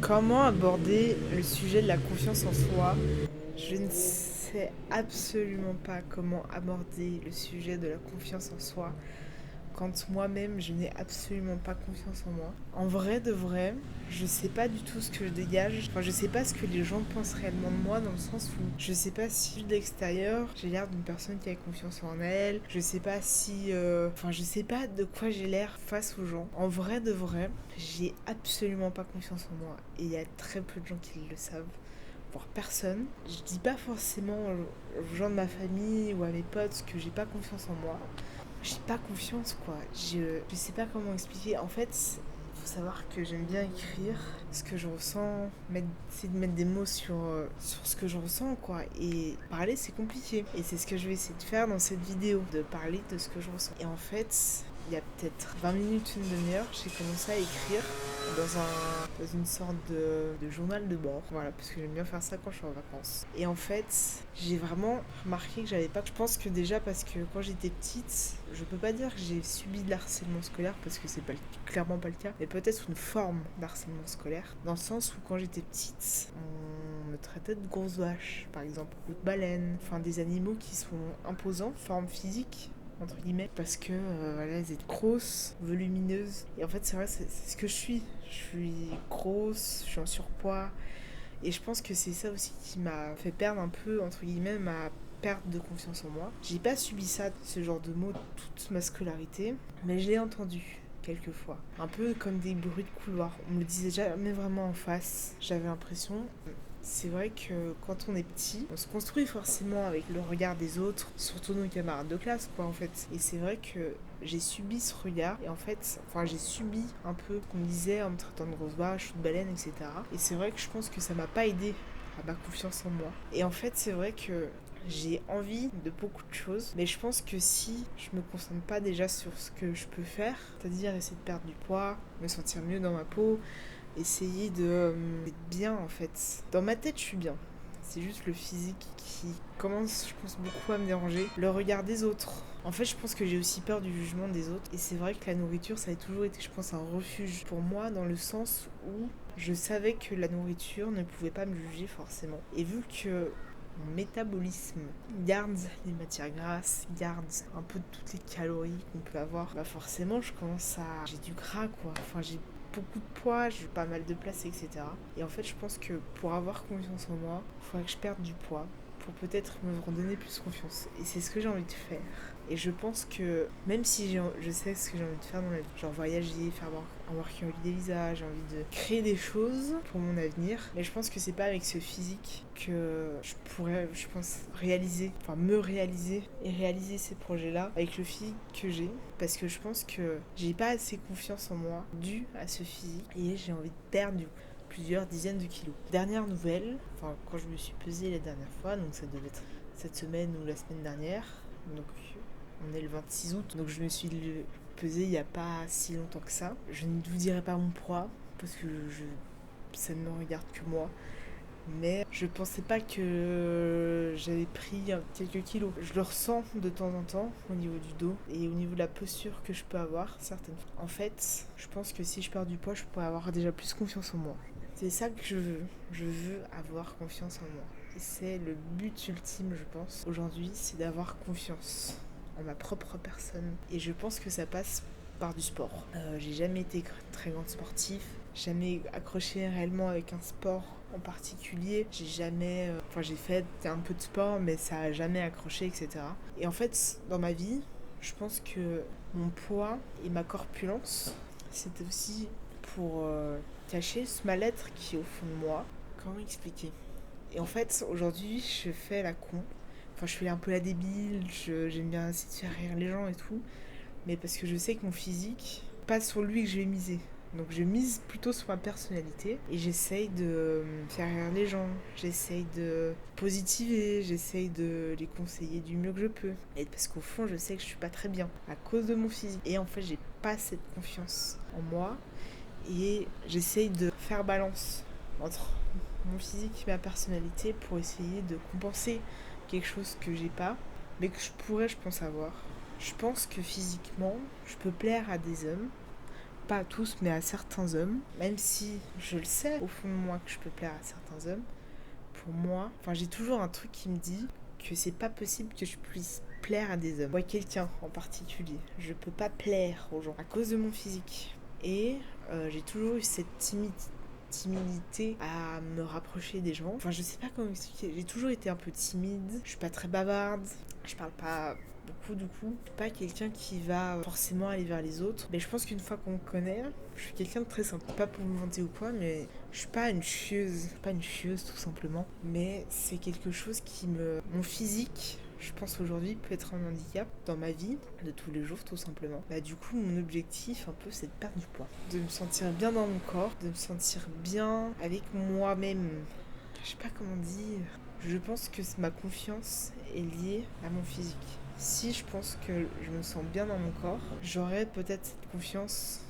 Comment aborder le sujet de la confiance en soi? Je ne sais absolument pas comment aborder le sujet de la confiance en soi quand moi-même je n'ai absolument pas confiance en moi. En vrai de vrai, je sais pas du tout ce que je dégage. Enfin, je sais pas ce que les gens pensent réellement de moi dans le sens où je sais pas si de l'extérieur j'ai l'air d'une personne qui a confiance en elle. Je sais pas si. Enfin, je sais pas de quoi j'ai l'air face aux gens. En vrai de vrai, j'ai absolument pas confiance en moi. Et il y a très peu de gens qui le savent. Voire personne. Je dis pas forcément aux gens de ma famille ou à mes potes que j'ai pas confiance en moi. J'ai pas confiance quoi. Je sais pas comment expliquer. En fait, faut savoir que j'aime bien écrire ce que je ressens, essayer de mettre des mots sur ce que je ressens quoi. Et parler c'est compliqué. Et c'est ce que je vais essayer de faire dans cette vidéo, de parler de ce que je ressens. Et en fait, il y a peut-être 20 minutes, une demi-heure, j'ai commencé à écrire dans une sorte de journal de bord. Voilà, parce que j'aime bien faire ça quand je suis en vacances. Et en fait, j'ai vraiment remarqué que j'avais pas. Je pense que déjà parce que quand j'étais petite, je peux pas dire que j'ai subi de l'harcèlement scolaire parce que c'est pas, clairement pas le cas, mais peut-être une forme d'harcèlement scolaire. Dans le sens où quand j'étais petite, on me traitait de grosse vache, par exemple, ou de baleine, enfin des animaux qui sont imposants, forme physique entre guillemets, parce que voilà, elles étaient grosses, volumineuses. Et en fait, c'est vrai, c'est ce que je suis. Je suis grosse, je suis en surpoids. Et je pense que c'est ça aussi qui m'a fait perdre un peu, entre guillemets, ma perte de confiance en moi. J'ai pas subi ça, ce genre de mots, toute ma scolarité, mais je l'ai entendu quelques fois. Un peu comme des bruits de couloir. On me le disait jamais vraiment en face. J'avais l'impression. C'est vrai que quand on est petit, on se construit forcément avec le regard des autres, surtout nos camarades de classe, quoi, en fait. Et c'est vrai que j'ai subi ce regard, et en fait, enfin, j'ai subi un peu qu'on me disait en me traitant de grosse vache ou de baleine, etc. Et c'est vrai que je pense que ça m'a pas aidé à ma confiance en moi. Et en fait, c'est vrai que j'ai envie de beaucoup de choses, mais je pense que si je me concentre pas déjà sur ce que je peux faire, c'est-à-dire essayer de perdre du poids, me sentir mieux dans ma peau, essayer d'être bien en fait. Dans ma tête, je suis bien. C'est juste le physique qui commence, je pense, beaucoup à me déranger. Le regard des autres. En fait, je pense que j'ai aussi peur du jugement des autres. Et c'est vrai que la nourriture, ça a toujours été, je pense, un refuge pour moi, dans le sens où je savais que la nourriture ne pouvait pas me juger forcément. Et vu que mon métabolisme garde les matières grasses, garde un peu de toutes les calories qu'on peut avoir, bah forcément je commence à... J'ai du gras quoi, enfin j'ai beaucoup de poids, j'ai pas mal de place, etc. Et en fait je pense que pour avoir confiance en moi, il faudrait que je perde du poids pour peut-être me redonner plus confiance. Et c'est ce que j'ai envie de faire. Et je pense que même si je sais ce que j'ai envie de faire dans la vie, genre voyager, faire un working holiday visa, j'ai envie de créer des choses pour mon avenir, mais je pense que c'est pas avec ce physique que je pourrais, je pense, me réaliser et réaliser ces projets-là avec le physique que j'ai, parce que je pense que j'ai pas assez confiance en moi dû à ce physique et j'ai envie de perdre du coup plusieurs dizaines de kilos. Dernière nouvelle, enfin quand je me suis pesée la dernière fois, donc ça devait être cette semaine ou la semaine dernière, donc on est le 26 août, donc je me suis pesée il n'y a pas si longtemps que ça. Je ne vous dirai pas mon poids, parce que ça ne me regarde que moi. Mais je pensais pas que j'avais pris quelques kilos. Je le ressens de temps en temps au niveau du dos et au niveau de la posture que je peux avoir certaines fois. En fait, je pense que si je perds du poids, je pourrais avoir déjà plus confiance en moi. C'est ça que je veux. Je veux avoir confiance en moi. Et c'est le but ultime, je pense, aujourd'hui, c'est d'avoir confiance en ma propre personne. Et je pense que ça passe par du sport. J'ai jamais été très grande sportive, jamais accroché réellement avec un sport en particulier. J'ai jamais. Enfin, j'ai fait un peu de sport, mais ça a jamais accroché, etc. Et en fait, dans ma vie, je pense que mon poids et ma corpulence, c'était aussi pour cacher ce mal-être qui est au fond de moi. Comment expliquer? Et en fait, aujourd'hui, je fais la con. Enfin, je fais un peu la débile, j'aime bien essayer de faire rire les gens et tout. Mais parce que je sais que mon physique, pas sur lui que je vais miser. Donc je mise plutôt sur ma personnalité et j'essaye de faire rire les gens, j'essaye de positiver, j'essaye de les conseiller du mieux que je peux. Et parce qu'au fond, je sais que je suis pas très bien à cause de mon physique. Et en fait, j'ai pas cette confiance en moi et j'essaye de faire balance entre mon physique et ma personnalité pour essayer de compenser quelque chose que j'ai pas, mais que je pourrais, je pense, avoir. Je pense que physiquement, je peux plaire à des hommes pas à tous, mais à certains hommes, même si je le sais au fond de moi que je peux plaire à certains hommes, pour moi, j'ai toujours un truc qui me dit que c'est pas possible que je puisse plaire à des hommes. Ou à quelqu'un en particulier. Je peux pas plaire aux gens à cause de mon physique. Et j'ai toujours eu cette timidité à me rapprocher des gens. Je sais pas comment expliquer. J'ai toujours été un peu timide. Je suis pas très bavarde. Je parle pas beaucoup du coup. Je suis pas quelqu'un qui va forcément aller vers les autres. Mais je pense qu'une fois qu'on me connaît, je suis quelqu'un de très simple. Pas pour me vanter ou quoi, mais je suis pas une chieuse. Pas une chieuse tout simplement. Mais c'est quelque chose qui me... Mon physique, je pense aujourd'hui, peut être un handicap dans ma vie de tous les jours tout simplement. Du coup, mon objectif un peu, c'est de perdre du poids. De me sentir bien dans mon corps, de me sentir bien avec moi-même. Je sais pas comment dire. Je pense que ma confiance est liée à mon physique. Si je pense que je me sens bien dans mon corps, j'aurai peut-être cette confiance.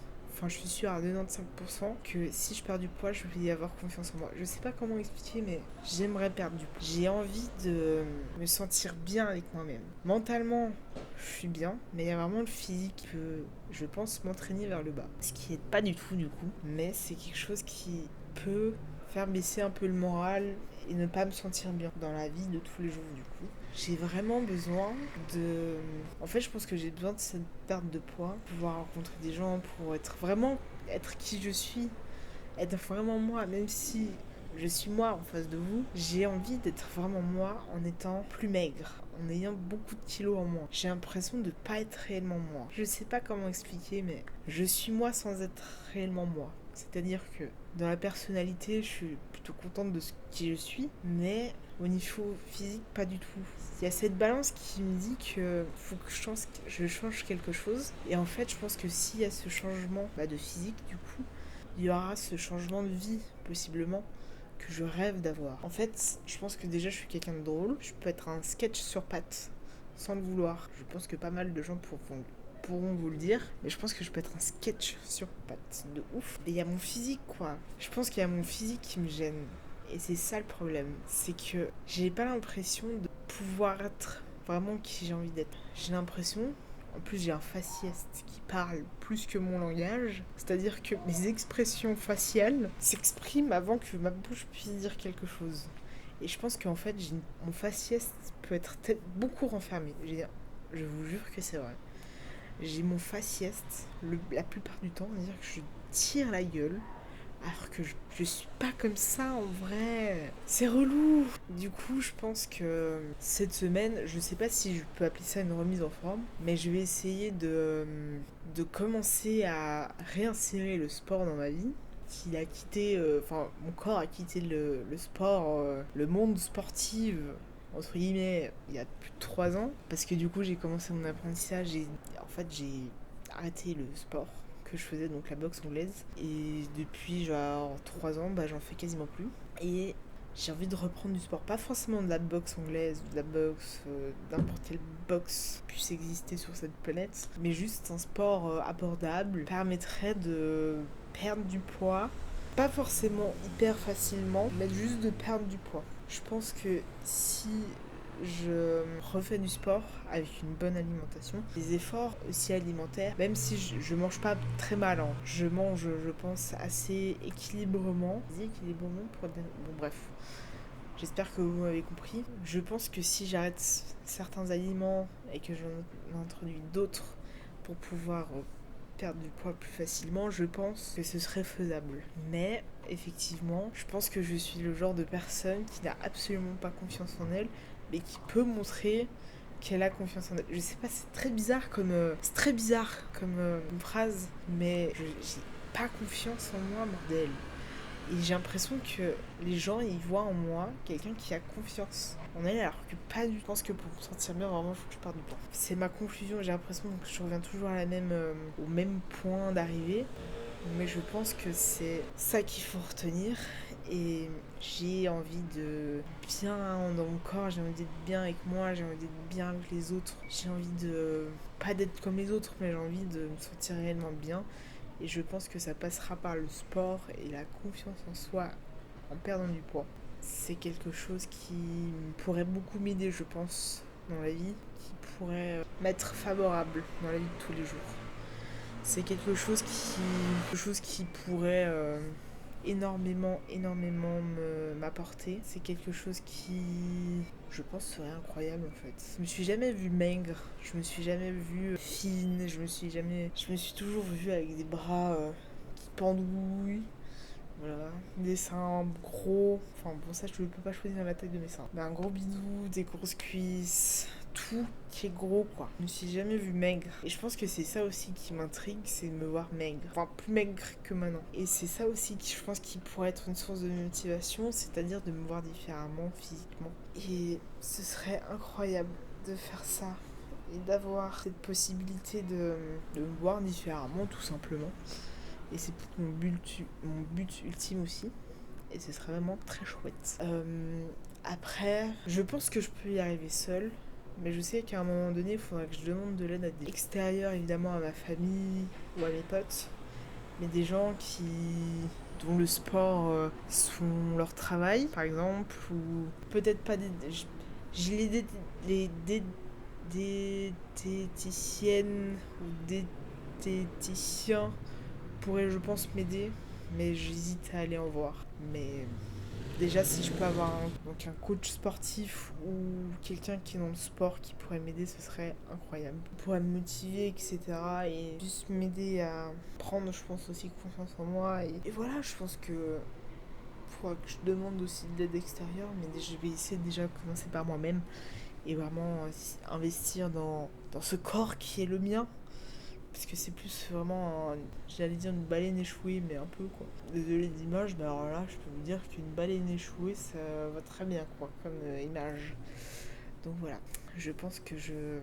Je suis sûre à 95% que si je perds du poids, je vais y avoir confiance en moi. Je sais pas comment expliquer, mais j'aimerais perdre du poids. J'ai envie de me sentir bien avec moi-même. Mentalement, je suis bien, mais il y a vraiment le physique qui peut, je pense, m'entraîner vers le bas. Ce qui n'est pas du tout du coup, mais c'est quelque chose qui peut faire baisser un peu le moral et ne pas me sentir bien dans la vie de tous les jours du coup. J'ai vraiment besoin de... En fait, je pense que j'ai besoin de cette perte de poids, pouvoir rencontrer des gens, pour être qui je suis, être vraiment moi, même si je suis moi en face de vous. J'ai envie d'être vraiment moi en étant plus maigre, en ayant beaucoup de kilos en moins. J'ai l'impression de pas être réellement moi. Je sais pas comment expliquer, mais je suis moi sans être réellement moi. C'est-à-dire que dans la personnalité, je suis plutôt contente de ce qui je suis, mais au niveau physique, pas du tout. Il y a cette balance qui me dit que faut que je change quelque chose. Et en fait, je pense que s'il y a ce changement de physique, du coup, il y aura ce changement de vie, possiblement, que je rêve d'avoir. En fait, je pense que déjà, je suis quelqu'un de drôle. Je peux être un sketch sur pattes, sans le vouloir. Je pense que pas mal de gens pourront vous le dire, mais je pense que je peux être un sketch sur pattes de ouf. Et il y a mon physique, quoi. Je pense qu'il y a mon physique qui me gêne. Et c'est ça le problème. C'est que j'ai pas l'impression de pouvoir être vraiment qui j'ai envie d'être. J'ai l'impression, en plus j'ai un faciès qui parle plus que mon langage, c'est-à-dire que mes expressions faciales s'expriment avant que ma bouche puisse dire quelque chose. Et je pense qu'en fait, mon faciès peut être beaucoup renfermé. Je vous jure que c'est vrai. J'ai mon faciès la plupart du temps, c'est-à-dire que je tire la gueule, alors que je suis pas comme ça en vrai. C'est relou. Du coup, je pense que cette semaine, je sais pas si je peux appeler ça une remise en forme, mais je vais essayer de commencer à réinsérer le sport dans ma vie. Il a quitté, mon corps a quitté le sport, le monde sportif, entre guillemets, il y a plus de 3 ans. Parce que du coup, j'ai commencé mon apprentissage et en fait, j'ai arrêté le sport que je faisais, donc la boxe anglaise. Et depuis genre 3 ans, j'en fais quasiment plus. Et j'ai envie de reprendre du sport. Pas forcément de la boxe anglaise ou de la boxe, n'importe quelle boxe puisse exister sur cette planète. Mais juste un sport abordable permettrait de perdre du poids. Pas forcément hyper facilement, mais juste de perdre du poids. Je pense que si je refais du sport avec une bonne alimentation, des efforts aussi alimentaires, même si je mange pas très mal, hein. Je mange, je pense, assez équilibrement. Bon, bref. J'espère que vous m'avez compris. Je pense que si j'arrête certains aliments et que j'en introduis d'autres pour pouvoir perdre du poids plus facilement, je pense que ce serait faisable. Mais effectivement, je pense que je suis le genre de personne qui n'a absolument pas confiance en elle, mais qui peut montrer qu'elle a confiance en elle. Je sais pas, c'est très bizarre comme phrase, mais j'ai pas confiance en moi, bordel. Et j'ai l'impression que les gens, ils voient en moi quelqu'un qui a confiance en elle, alors que pas du tout. Je pense que pour me sentir bien, vraiment, il faut que je parte du poids. C'est ma conclusion, j'ai l'impression que je reviens toujours à au même point d'arrivée. Mais je pense que c'est ça qu'il faut retenir. Et j'ai envie de bien dans mon corps, j'ai envie d'être bien avec moi, j'ai envie d'être bien avec les autres. J'ai envie de, pas d'être comme les autres, mais j'ai envie de me sentir réellement bien. Et je pense que ça passera par le sport et la confiance en soi en perdant du poids. C'est quelque chose qui pourrait beaucoup m'aider, je pense, dans la vie, qui pourrait m'être favorable dans la vie de tous les jours. C'est quelque chose qui pourrait énormément m'apporter. C'est quelque chose qui, je pense, serait incroyable en fait. Je me suis jamais vue maigre, je me suis jamais vue fine, je me suis toujours vue avec des bras qui pendouillent. Voilà, des seins gros, enfin bon ça je ne peux pas choisir la taille de mes seins. Mais un gros bidou, des grosses cuisses, tout qui est gros quoi. Je me suis jamais vue maigre. Et je pense que c'est ça aussi qui m'intrigue, c'est de me voir maigre. Enfin plus maigre que maintenant. Et c'est ça aussi qui je pense qui pourrait être une source de motivation, c'est-à-dire de me voir différemment physiquement. Et ce serait incroyable de faire ça. Et d'avoir cette possibilité de me voir différemment tout simplement. Et c'est peut-être mon but ultime aussi. Et ce serait vraiment très chouette. Après, je pense que je peux y arriver seule. Mais je sais qu'à un moment donné, il faudra que je demande de l'aide à des extérieurs, évidemment à ma famille ou à mes potes. Mais des gens dont le sport sont leur travail, par exemple. Ou peut-être pas des... J'ai des diététiciennes ou des diététiciens pourrait, je pense, m'aider, mais j'hésite à aller en voir. Mais déjà, si je peux avoir un coach sportif ou quelqu'un qui est dans le sport qui pourrait m'aider, ce serait incroyable. Il pourrait me motiver, etc. Et juste m'aider à prendre, je pense, aussi confiance en moi. Et voilà, je pense que faudra que je demande aussi de l'aide extérieure, mais je vais essayer de déjà commencer par moi-même et vraiment investir dans ce corps qui est le mien. Parce que c'est plus vraiment, j'allais dire une baleine échouée, mais un peu quoi. Désolé d'image, mais alors là, je peux vous dire qu'une baleine échouée, ça va très bien quoi, comme image. Donc voilà, je pense que je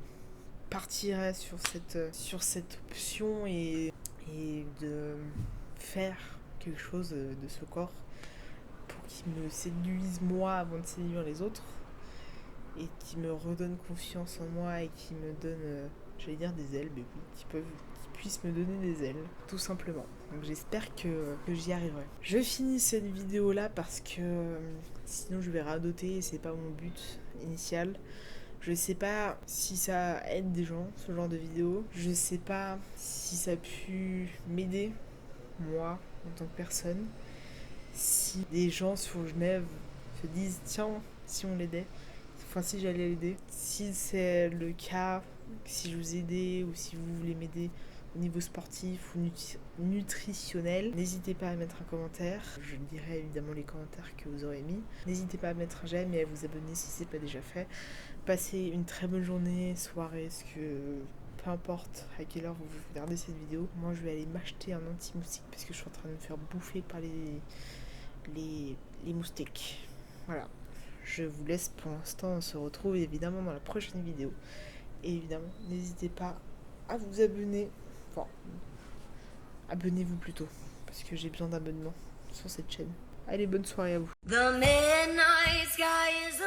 partirai sur cette option et de faire quelque chose de ce corps pour qu'il me séduise moi avant de séduire les autres et qui me redonne confiance en moi et qui me donne, j'allais dire des ailes, mais oui, qui puissent me donner des ailes, tout simplement. Donc j'espère que j'y arriverai. Je finis cette vidéo là parce que sinon je vais radoter et c'est pas mon but initial. Je sais pas si ça aide des gens, ce genre de vidéo. Je sais pas si ça a pu m'aider, moi, en tant que personne. Si des gens sur Genève se disent, tiens, si on l'aidait, enfin si j'allais l'aider. Si c'est le cas, si je vous aidais ou si vous voulez m'aider au niveau sportif ou nutritionnel, n'hésitez pas à mettre un commentaire. Je dirai évidemment les commentaires que vous aurez mis. N'hésitez pas à mettre un j'aime et à vous abonner si c'est pas déjà fait. Passez une très bonne journée, soirée, peu importe à quelle heure vous regardez cette vidéo. Moi je vais aller m'acheter un anti-moustique parce que je suis en train de me faire bouffer par les moustiques. Voilà. Je vous laisse pour l'instant, on se retrouve évidemment dans la prochaine vidéo. Et évidemment, n'hésitez pas à vous abonner. Enfin, abonnez-vous plutôt, parce que j'ai besoin d'abonnements sur cette chaîne. Allez, bonne soirée à vous. The midnight sky is